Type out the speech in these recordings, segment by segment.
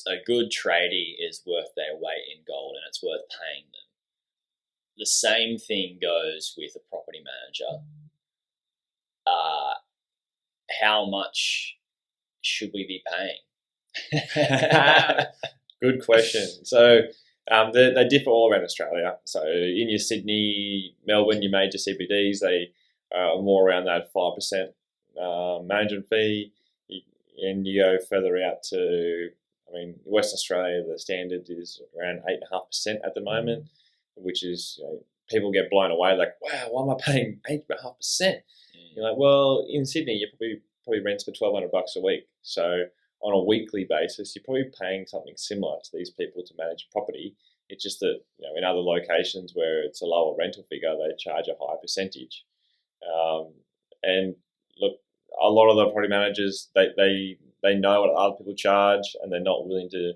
a good tradie is worth their weight in gold, and it's worth paying them. The same thing goes with a property manager. How much should we be paying? Good question. So they differ all around Australia. So in your Sydney, Melbourne, your major CBDs, they are more around that 5% management fee. And you go further out to, Western Australia, the standard is around 8.5% at the moment, which is, people get blown away like, wow, why am I paying 8.5%? You're like, well, in Sydney, you probably rents for $1,200 a week. So on a weekly basis, you're probably paying something similar to these people to manage property. It's just that, in other locations where it's a lower rental figure, they charge a higher percentage. And look, a lot of the property managers, they know what other people charge, and they're not willing to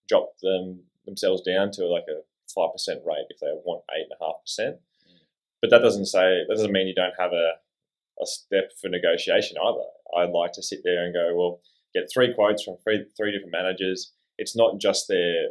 drop themselves down to like a 5% rate if they want 8.5%. But that doesn't mean you don't have a step for negotiation either. I'd like to sit there and go, well, get 3 quotes from three different managers. It's not just their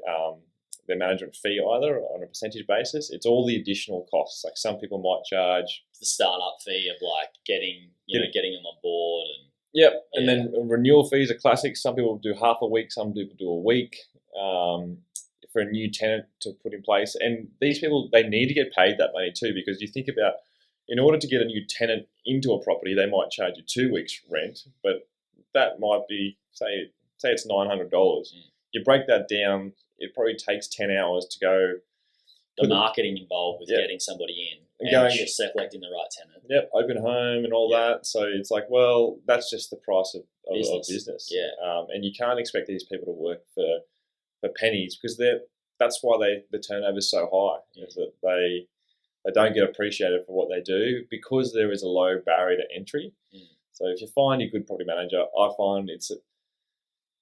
management fee either on a percentage basis. It's all the additional costs. Like some people might charge the startup fee of like getting them on board, and yep. Yeah. And then renewal fees are classic. Some people do half a week, some people do a week for a new tenant to put in place. And these people, they need to get paid that money too, because you think about, in order to get a new tenant into a property, they might charge you 2 weeks rent, but that might be, say it's $900. You break that down, it probably takes 10 hours to go. The marketing involved with getting somebody in and just selecting the right tenant. Yep, open home and all that. So it's like, well, that's just the price of business. Yeah. And you can't expect these people to work for pennies, because that's why the turnover is so high, is that they don't get appreciated for what they do because there is a low barrier to entry. So if you find a good property manager, I find it's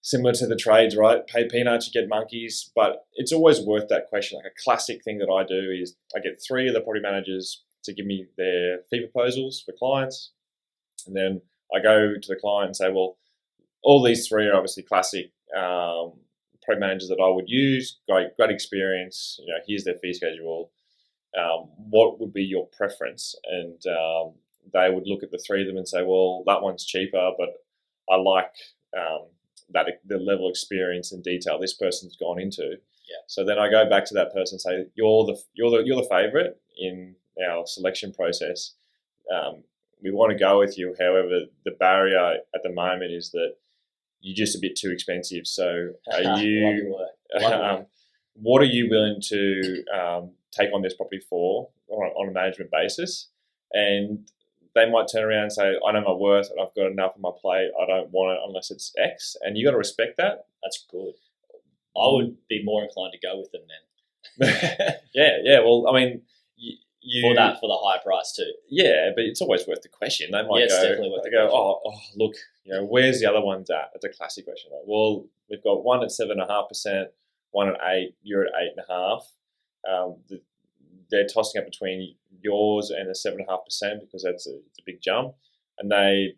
similar to the trades, right? Pay peanuts, you get monkeys, but it's always worth that question. Like a classic thing that I do is I get 3 of the property managers to give me their fee proposals for clients. And then I go to the client and say, well, all these 3 are obviously classic property managers that I would use, great experience, here's their fee schedule. What would be your preference? And they would look at the 3 of them and say, well, that one's cheaper, but I like that the level of experience and detail this person's gone into. Yeah. So then I go back to that person and say, you're the favorite in our selection process. We want to go with you. However, the barrier at the moment is that you're just a bit too expensive. So are you? What are you willing to take on this property for on a management basis? And they might turn around and say, I know my worth and I've got enough on my plate. I don't want it unless it's X. And you got to respect that. That's good. I would be more inclined to go with them then. Yeah. Well, for the high price too. Yeah, but it's always worth the question. They might it's definitely worth the question. Oh, look, where's the other ones at? It's a classic question. Like, well, we've got one at 7.5%, one at 8%, you're at 8.5%. They're tossing up between yours and the 7.5% because it's a big jump, and they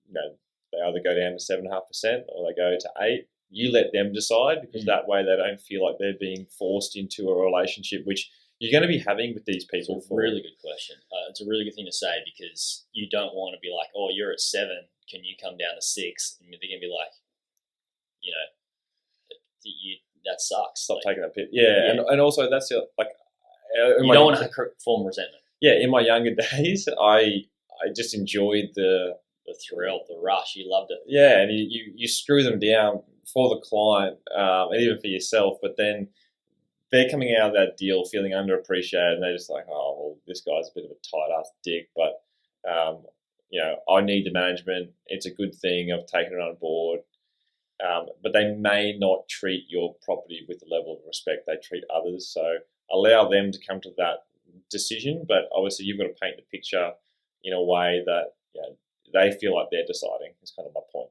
either go down to 7.5% or they go to 8%. You let them decide, because that way they don't feel like they're being forced into a relationship which you're going to be having with these people. It's a really good question. It's a really good thing to say, because you don't want to be like, oh, you're at 7, can you come down to 6? And they're going to be like, that sucks. Stop taking that pit. Yeah. And also that's like, you don't want to form resentment. Yeah, in my younger days, I just enjoyed the thrill, the rush. You loved it. Yeah, and you screw them down for the client and even for yourself, but then they're coming out of that deal feeling underappreciated, and they're just like, oh, well, this guy's a bit of a tight-ass dick, but I need the management. It's a good thing. I've taken it on board. But they may not treat your property with the level of respect they treat others. So allow them to come to that decision, but obviously you've got to paint the picture in a way that they feel like they're deciding. Is kind of my point.